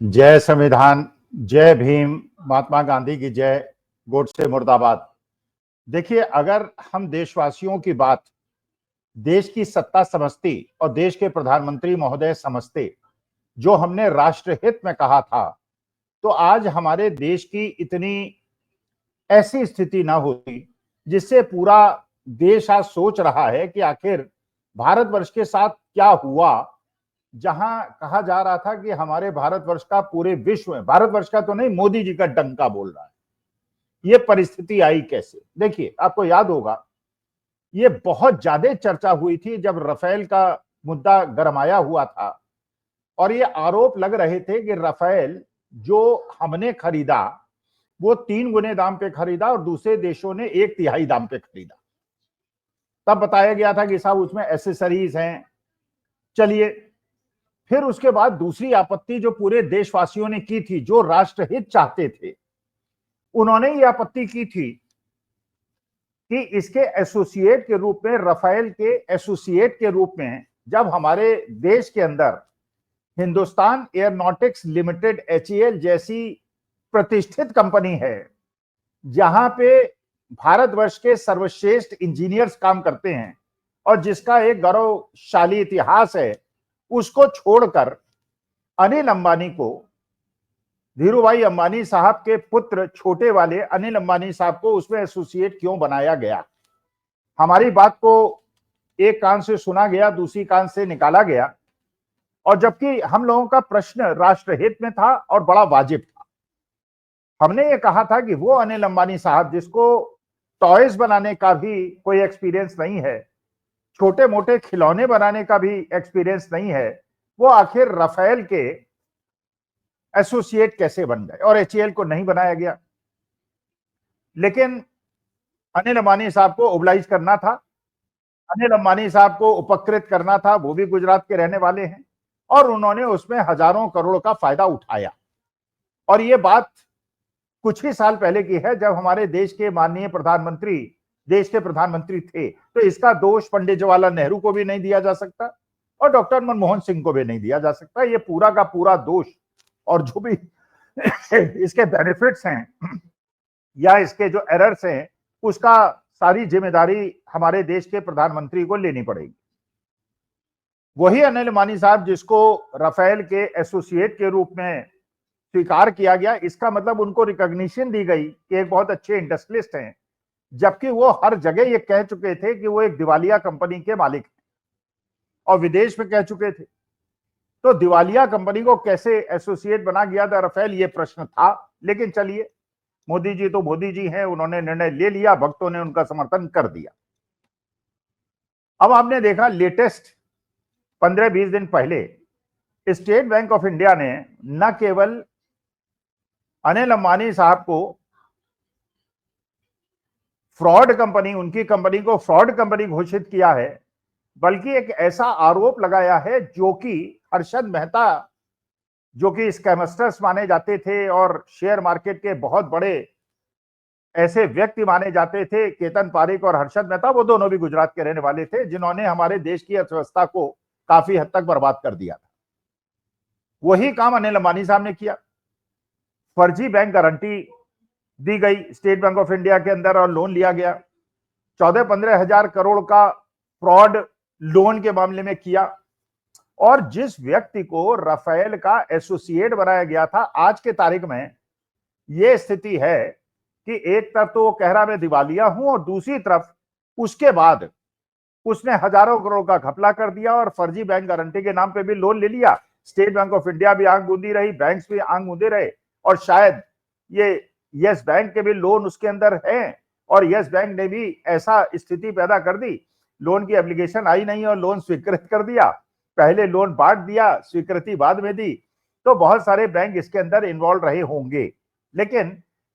जय संविधान, जय भीम, महात्मा गांधी की जय, गोडसे मुर्दाबाद। देखिए, अगर हम देशवासियों की बात देश की सत्ता समझती और देश के प्रधानमंत्री महोदय समझते, जो हमने राष्ट्रहित में कहा था, तो आज हमारे देश की इतनी ऐसी स्थिति ना होती जिससे पूरा देश आज सोच रहा है कि आखिर भारतवर्ष के साथ क्या हुआ, जहां कहा जा रहा था कि हमारे भारतवर्ष का पूरे विश्व में, भारतवर्ष का तो नहीं, मोदी जी का डंका बोल रहा है। ये परिस्थिति आई कैसे? देखिए, आपको याद होगा, ये बहुत ज्यादा चर्चा हुई थी जब राफेल का मुद्दा गरमाया हुआ था और ये आरोप लग रहे थे कि राफेल जो हमने खरीदा वो 3 गुने दाम पे खरीदा और दूसरे देशों ने 1/3 दाम पे खरीदा। तब बताया गया था कि साहब उसमें एसेसरीज हैं। चलिए, फिर उसके बाद दूसरी आपत्ति जो पूरे देशवासियों ने की थी, जो राष्ट्रहित चाहते थे, उन्होंने ये आपत्ति की थी कि इसके एसोसिएट के रूप में, राफेल के एसोसिएट के रूप में, जब हमारे देश के अंदर हिंदुस्तान एयरोनॉटिक्स लिमिटेड एचएएल जैसी प्रतिष्ठित कंपनी है, जहां पे भारतवर्ष के सर्वश्रेष्ठ इंजीनियर्स काम करते हैं और जिसका एक गौरवशाली इतिहास है, उसको छोड़कर अनिल अंबानी को, धीरूभाई अंबानी साहब के पुत्र छोटे वाले अनिल अंबानी साहब को उसमें एसोसिएट क्यों बनाया गया? हमारी बात को एक कान से सुना गया, दूसरी कान से निकाला गया, और जबकि हम लोगों का प्रश्न राष्ट्रहित में था और बड़ा वाजिब था। हमने ये कहा था कि वो अनिल अंबानी साहब, जिसको टॉयज बनाने का भी कोई एक्सपीरियंस नहीं है, छोटे मोटे खिलौने बनाने का भी एक्सपीरियंस नहीं है, वो आखिर राफेल के एसोसिएट कैसे बन गए? और एचएएल को नहीं बनाया गया। लेकिन अनिल अंबानी साहब को ओबलाइज करना था, अनिल अंबानी साहब को उपकृत करना था। वो भी गुजरात के रहने वाले हैं और उन्होंने उसमें हजारों करोड़ का फायदा उठाया। और ये बात कुछ ही साल पहले की है, जब हमारे देश के माननीय प्रधानमंत्री देश के प्रधानमंत्री थे। तो इसका दोष पंडित जवाहरलाल नेहरू को भी नहीं दिया जा सकता और डॉक्टर मनमोहन सिंह को भी नहीं दिया जा सकता। ये पूरा का पूरा दोष और जो भी इसके बेनिफिट्स हैं या इसके जो एरर्स हैं, उसका सारी जिम्मेदारी हमारे देश के प्रधानमंत्री को लेनी पड़ेगी। वही अनिल अंबानी साहब, जिसको राफेल के एसोसिएट के रूप में स्वीकार किया गया, इसका मतलब उनको रिकॉग्निशन दी गई कि एक बहुत अच्छे इंडस्ट्रियलिस्ट हैं, जबकि वो हर जगह ये कह चुके थे कि वो एक दिवालिया कंपनी के मालिक हैं और विदेश में कह चुके थे। तो दिवालिया कंपनी को कैसे एसोसिएट बना गया था राफेल, ये प्रश्न था। लेकिन चलिए, मोदी जी तो मोदी जी हैं, उन्होंने निर्णय ले लिया, भक्तों ने उनका समर्थन कर दिया। अब आपने देखा, लेटेस्ट 15-20 दिन पहले स्टेट बैंक ऑफ इंडिया ने न केवल अनिल अंबानी साहब को फ्रॉड कंपनी, उनकी कंपनी को फ्रॉड कंपनी घोषित किया है, बल्कि एक ऐसा आरोप लगाया है जो कि हर्षद मेहता, जो कि स्कैमस्टर्स माने जाते थे और शेयर मार्केट के बहुत बड़े ऐसे व्यक्ति माने जाते थे, केतन पारेख और हर्षद मेहता, वो दोनों भी गुजरात के रहने वाले थे, जिन्होंने हमारे देश की अर्थव्यवस्था को काफी हद तक बर्बाद कर दिया था। वही काम अनिल अंबानी साहब ने किया। फर्जी बैंक गारंटी दी गई स्टेट बैंक ऑफ इंडिया के अंदर और लोन लिया गया। 14-15 हजार करोड़ का फ्रॉड लोन के मामले में किया। और जिस व्यक्ति को राफेल का एसोसिएट बनाया गया था, आज के तारीख में यह स्थिति है कि एक तरफ तो वो कह रहा मैं दिवालिया हूं और दूसरी तरफ उसके बाद उसने हजारों करोड़ का घपला कर दिया और फर्जी बैंक गारंटी के नाम पे भी लोन ले लिया। स्टेट बैंक ऑफ इंडिया भी आंख मूंदी रही, बैंक्स भी आंख मूंदे रहे, और शायद ये यस बैंक के भी लोन उसके अंदर हैं और यस बैंक ने भी ऐसा स्थिति पैदा कर दी, लोन की एप्लीकेशन आई नहीं और लोन स्वीकृत कर दिया। पहले लोन बांट दिया, स्वीकृति बाद में दी। तो बहुत सारे बैंक इसके अंदर इन्वॉल्व रहे होंगे। लेकिन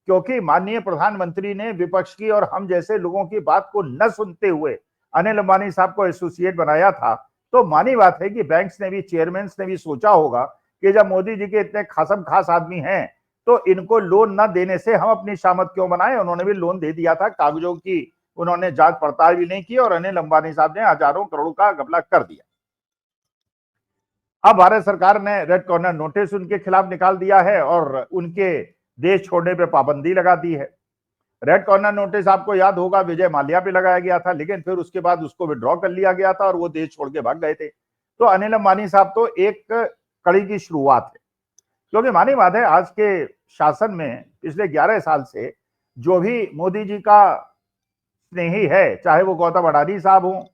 क्योंकि माननीय प्रधानमंत्री ने विपक्ष की और हम जैसे लोगों की बात को न सुनते हुए अनिल अंबानी साहब को एसोसिएट बनाया था, तो मानी बात है कि बैंक्स ने भी, चेयरमैन ने भी सोचा होगा कि जब मोदी जी के इतने खासम खास आदमी हैं, तो इनको लोन न देने से हम अपनी शामत क्यों बनाए। उन्होंने भी लोन दे दिया था, कागजों की उन्होंने जांच पड़ताल भी नहीं की और अनिल अंबानी साहब ने हजारों करोड़ का घपला कर दिया। अब भारत सरकार ने रेड कॉर्नर नोटिस उनके खिलाफ निकाल दिया है और उनके देश छोड़ने पे पाबंदी लगा दी है। रेड कॉर्नर नोटिस आपको याद होगा विजय माल्या पे लगाया गया था, लेकिन फिर उसके बाद उसको विड्रॉ कर लिया गया था और वो देश छोड़ के भाग गए थे। तो अनिल अंबानी साहब तो एक कड़ी की शुरुआत है, क्योंकि मानी बात है आज के शासन में पिछले 11 साल से जो भी मोदी जी का स्नेही है, चाहे वो गौतम अडानी साहब हो,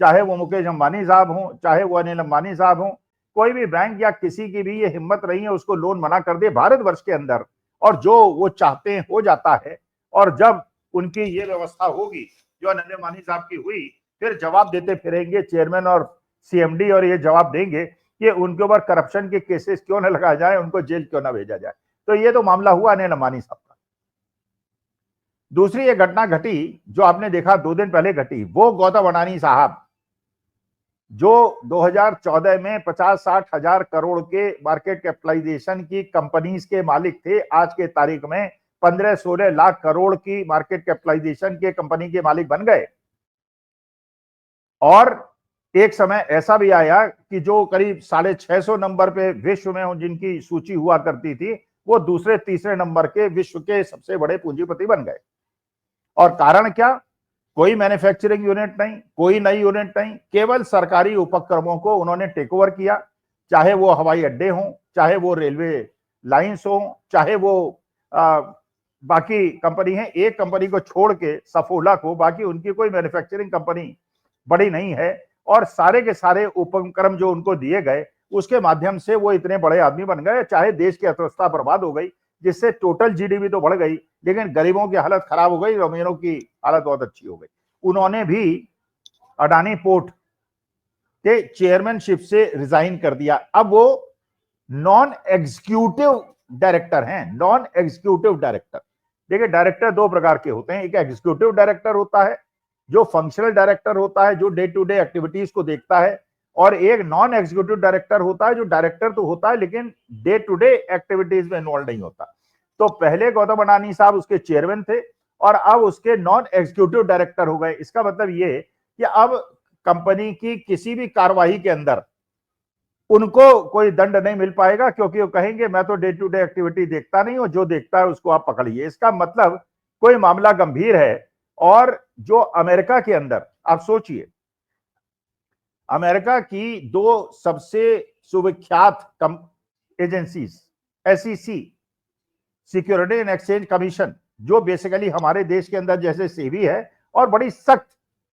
चाहे वो मुकेश अंबानी साहब हो, चाहे वो अनिल अंबानी साहब हो, कोई भी बैंक या किसी की भी ये हिम्मत नहीं है उसको लोन मना कर दे भारतवर्ष के अंदर, और जो वो चाहते हैं हो जाता है। और जब उनकी ये व्यवस्था होगी जो अनिल अंबानी साहब की हुई, फिर जवाब देते फिरेंगे चेयरमैन और सीएमडी, और ये जवाब देंगे कि उनके ऊपर करप्शन के केसेस क्यों न लगाया जाए, उनको जेल क्यों ना भेजा जाए। तो ये तो मामला हुआ अनिल अंबानी साहब का। दूसरी ये घटना घटी जो आपने देखा 2 दिन पहले घटी, वो गौतम अडानी साहब जो 2014 में 50-60 हजार करोड़ के मार्केट कैपिटलाइजेशन की कंपनीज के मालिक थे, आज के तारीख में 15-16 लाख करोड़ की मार्केट कैपिटलाइजेशन के कंपनी के मालिक बन गए। और एक समय ऐसा भी आया कि जो करीब 650 नंबर पे विश्व में जिनकी सूची हुआ करती थी, वो दूसरे तीसरे नंबर के विश्व के सबसे बड़े पूंजीपति बन गए। और कारण क्या? कोई मैन्युफैक्चरिंग यूनिट नहीं, कोई नई यूनिट नहीं, केवल सरकारी उपक्रमों को उन्होंने टेक ओवर किया, चाहे वो हवाई अड्डे हों, चाहे वो रेलवे लाइंस हों, चाहे वो बाकी कंपनी है। एक कंपनी को छोड़ के सफोला को, बाकी उनकी कोई मैन्युफैक्चरिंग कंपनी बड़ी नहीं है। और सारे के सारे उपक्रम जो उनको दिए गए उसके माध्यम से वो इतने बड़े आदमी बन गए, चाहे देश की अर्थव्यवस्था बर्बाद हो गई, जिससे टोटल जीडीपी तो बढ़ गई, लेकिन गरीबों की हालत खराब हो गई, अमीरों की हालत बहुत अच्छी हो गई। उन्होंने भी अडानी पोर्ट के चेयरमैनशिप से रिजाइन कर दिया। अब वो नॉन एग्जीक्यूटिव डायरेक्टर हैं, नॉन एग्जीक्यूटिव डायरेक्टर। देखिए, डायरेक्टर 2 प्रकार के होते हैं, एक एग्जीक्यूटिव डायरेक्टर होता है जो फंक्शनल डायरेक्टर होता है, जो डे टू डे एक्टिविटीज को देखता है, और एक नॉन एग्जीक्यूटिव डायरेक्टर होता है जो डायरेक्टर तो होता है लेकिन डे टू डे एक्टिविटीज में इन्वॉल्व नहीं होता। तो पहले गौतम अडानी साहब उसके चेयरमैन थे और अब उसके नॉन एग्जीक्यूटिव डायरेक्टर हो गए। इसका मतलब ये कि अब कंपनी की किसी भी कार्रवाई के अंदर उनको कोई दंड नहीं मिल पाएगा, क्योंकि वो कहेंगे मैं तो डे टू डे एक्टिविटी देखता नहीं हूं, जो देखता है उसको आप पकड़िए। इसका मतलब कोई मामला गंभीर है। और जो अमेरिका के अंदर आप सोचिए, अमेरिका की 2 सबसे सुविख्यात agencies, SEC security and exchange commission, जो बेसिकली हमारे देश के अंदर जैसे सेबी है, और बड़ी सख्त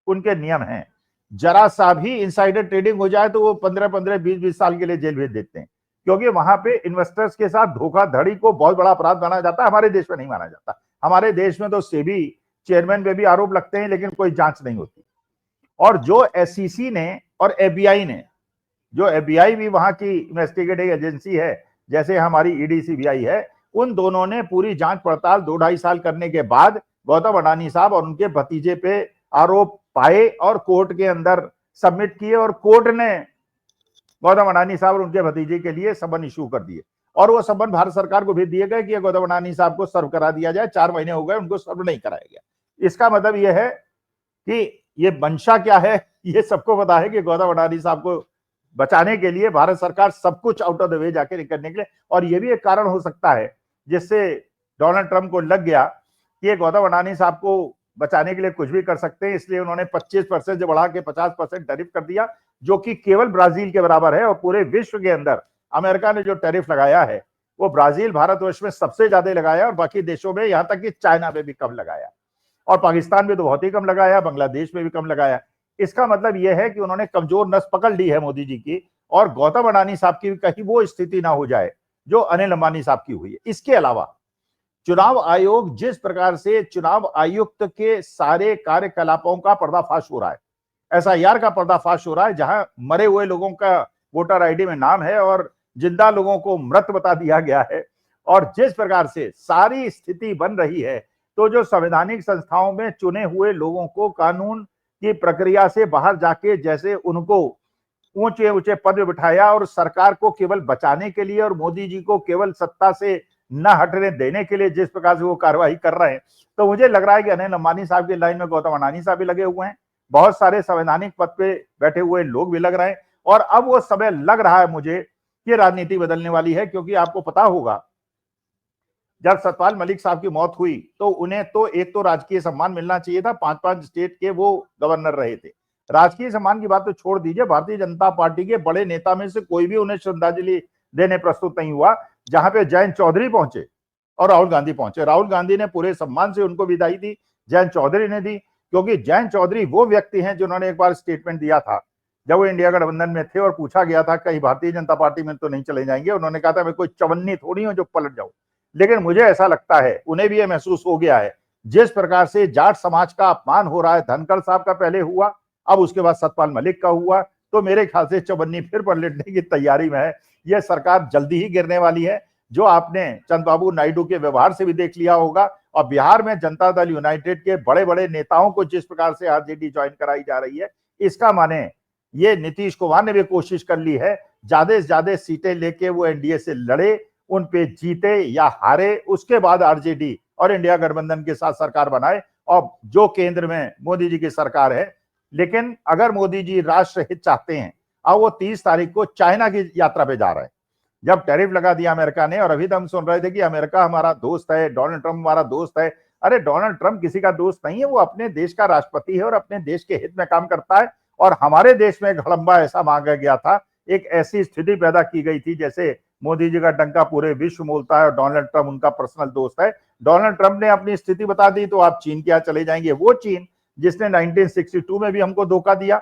उनके नियम हैं। जरा सा भी इनसाइडर ट्रेडिंग हो जाए तो वो 15-15, 20-20 साल के लिए जेल भेज देते हैं, क्योंकि वहां पे इन्वेस्टर्स के साथ धोखाधड़ी को बहुत बड़ा अपराध माना जाता है। हमारे देश में नहीं माना जाता। हमारे देश में तो सेबी चेयरमैन पे भी आरोप लगते हैं लेकिन कोई जांच नहीं होती। और जो एसईसी ने और एफबीआई ने, जो एफबीआई भी वहां की इन्वेस्टिगेटिव एजेंसी है जैसे हमारी ईडी सीबीआई है, उन दोनों ने पूरी जांच पड़ताल 2-2.5 साल करने के बाद गौतम अडानी साहब और उनके भतीजे पे आरोप पाए और कोर्ट के अंदर सबमिट किए, और कोर्ट ने गौतम अडानी साहब और उनके भतीजे के लिए समन इशू कर दिए, और वो समन भारत सरकार को भेज दिए गए कि गौतम अडानी साहब को सर्व करा दिया जाए। 4 महीने हो गए, उनको सर्व नहीं कराया गया। इसका मतलब यह है कि ये मंशा क्या है, ये सबको पता है कि गौतम अडानी साहब को बचाने के लिए भारत सरकार सब कुछ आउट ऑफ द वे जाके करने के लिए। और ये भी एक कारण हो सकता है जिससे डोनाल्ड ट्रंप को लग गया कि ये गौतम अडानी साहब को बचाने के लिए कुछ भी कर सकते हैं, इसलिए उन्होंने 25% से बढ़ा के 50% टैरिफ कर दिया, जो कि केवल ब्राजील के बराबर है। और पूरे विश्व के अंदर अमेरिका ने जो टैरिफ लगाया है वो ब्राजील भारतवर्ष में सबसे ज्यादा लगाया, और बाकी देशों में, यहां तक कि चाइना में भी कम लगाया, और पाकिस्तान में तो बहुत ही कम लगाया, बांग्लादेश में भी कम लगाया। इसका मतलब यह है कि उन्होंने कमजोर नस पकड़ ली है मोदी जी की, और गौतम अडानी साहब की कहीं वो स्थिति ना हो जाए जो अनिल अंबानी साहब की हुई है। इसके अलावा चुनाव आयोग जिस प्रकार से चुनाव आयुक्त के सारे कार्यकलापों का पर्दाफाश हो रहा है, एसआईआर का पर्दाफाश हो रहा है, जहां मरे हुए लोगों का वोटर आईडी में नाम है और जिंदा लोगों को मृत बता दिया गया है, और जिस प्रकार से सारी स्थिति बन रही है, तो जो संवैधानिक संस्थाओं में चुने हुए लोगों को कानून की प्रक्रिया से बाहर जाके जैसे उनको ऊंचे ऊंचे पद में बिठाया और सरकार को केवल बचाने के लिए और मोदी जी को केवल सत्ता से न हटने देने के लिए जिस प्रकार से वो कार्रवाई कर रहे हैं, तो मुझे लग रहा है कि अनिल अंबानी साहब की लाइन में गौतम अडानी साहब भी लगे हुए हैं, बहुत सारे संवैधानिक पद पे बैठे हुए लोग भी लग रहे हैं, और अब वो समय लग रहा है मुझे कि राजनीति बदलने वाली है, क्योंकि आपको पता होगा जब सतपाल मलिक साहब की मौत हुई तो उन्हें तो एक तो राजकीय सम्मान मिलना चाहिए था, 5-5 स्टेट के वो गवर्नर रहे थे। राजकीय सम्मान की बात तो छोड़ दीजिए, भारतीय जनता पार्टी के बड़े नेता में से कोई भी उन्हें श्रद्धांजलि देने प्रस्तुत नहीं हुआ। जहां पे जयंत चौधरी पहुंचे और राहुल गांधी पहुंचे, राहुल गांधी ने पूरे सम्मान से उनको विदाई दी, जयंत चौधरी ने दी, क्योंकि जयंत चौधरी वो व्यक्ति हैं जिन्होंने एक बार स्टेटमेंट दिया था जब वो इंडिया गठबंधन में थे और पूछा गया था कहीं भारतीय जनता पार्टी में तो नहीं चले जाएंगे। उन्होंने कहा था मैं कोई चवन्नी थोड़ी हूं जो पलट जाऊं। लेकिन मुझे ऐसा लगता है उन्हें भी यह महसूस हो गया है, जिस प्रकार से जाट समाज का अपमान हो रहा है, धनखड़ साहब का पहले हुआ, अब उसके बाद सतपाल मलिक का हुआ, तो मेरे ख्याल से चवन्नी फिर पलटने की तैयारी में है। यह सरकार जल्दी ही गिरने वाली है, जो आपने चंद्रबाबू नायडू के व्यवहार से भी देख लिया होगा। और बिहार में जनता दल यूनाइटेड के बड़े बड़े नेताओं को जिस प्रकार से आरजेडी ज्वाइन कराई जा रही है, इसका माने ये नीतीश कुमार ने भी कोशिश कर ली है ज्यादा से ज्यादा सीटें लेके वो एनडीए से लड़े, उन पे जीते या हारे, उसके बाद आरजेडी और इंडिया गठबंधन के साथ सरकार बनाए और जो केंद्र में मोदी जी की सरकार है। लेकिन अगर मोदी जी राष्ट्र हित चाहते हैं, अब वो 30 तारीख को चाइना की यात्रा पे जा रहे हैं, जब टैरिफ लगा दिया अमेरिका ने। और अभी तो हम सुन रहे थे कि अमेरिका हमारा दोस्त है, डोनाल्ड ट्रंप हमारा दोस्त है। अरे डोनाल्ड ट्रंप किसी का दोस्त नहीं है, वो अपने देश का राष्ट्रपति है और अपने देश के हित में काम करता है। और हमारे देश में हड़म्बा ऐसा मांगा गया था, एक ऐसी स्थिति पैदा की गई थी जैसे मोदी जी का डंका पूरे विश्व बोलता है और डोनाल्ड ट्रंप उनका पर्सनल दोस्त है। डोनाल्ड ट्रंप ने अपनी स्थिति बता दी तो आप चीन क्या चले जाएंगे, वो चीन जिसने 1962 में भी हमको धोखा दिया,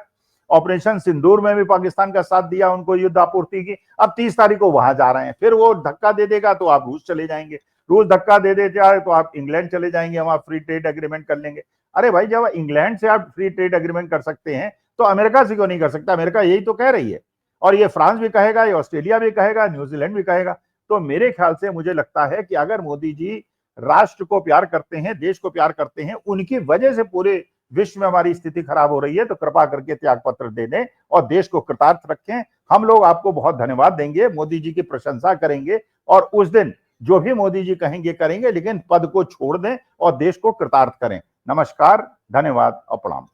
ऑपरेशन सिंदूर में भी पाकिस्तान का साथ दिया, उनको युद्ध आपूर्ति की, अब 30 तारीख को वहां जा रहे हैं। फिर वो धक्का दे देगा तो आप रूस चले जाएंगे, रूस धक्का दे दे जाए तो आप इंग्लैंड चले जाएंगे, वहां फ्री ट्रेड एग्रीमेंट कर लेंगे। अरे भाई जब इंग्लैंड से आप फ्री ट्रेड एग्रीमेंट कर सकते हैं तो अमेरिका से क्यों नहीं कर सकता? अमेरिका यही तो कह रही है, और ये फ्रांस भी कहेगा, ये ऑस्ट्रेलिया भी कहेगा, न्यूजीलैंड भी कहेगा। तो मेरे ख्याल से मुझे लगता है कि अगर मोदी जी राष्ट्र को प्यार करते हैं, देश को प्यार करते हैं, उनकी वजह से पूरे विश्व में हमारी स्थिति खराब हो रही है, तो कृपा करके त्याग पत्र दे दें और देश को कृतार्थ रखें। हम लोग आपको बहुत धन्यवाद देंगे, मोदी जी की प्रशंसा करेंगे और उस दिन जो भी मोदी जी कहेंगे करेंगे, लेकिन पद को छोड़ दें और देश को कृतार्थ करें। नमस्कार, धन्यवाद और प्रणाम।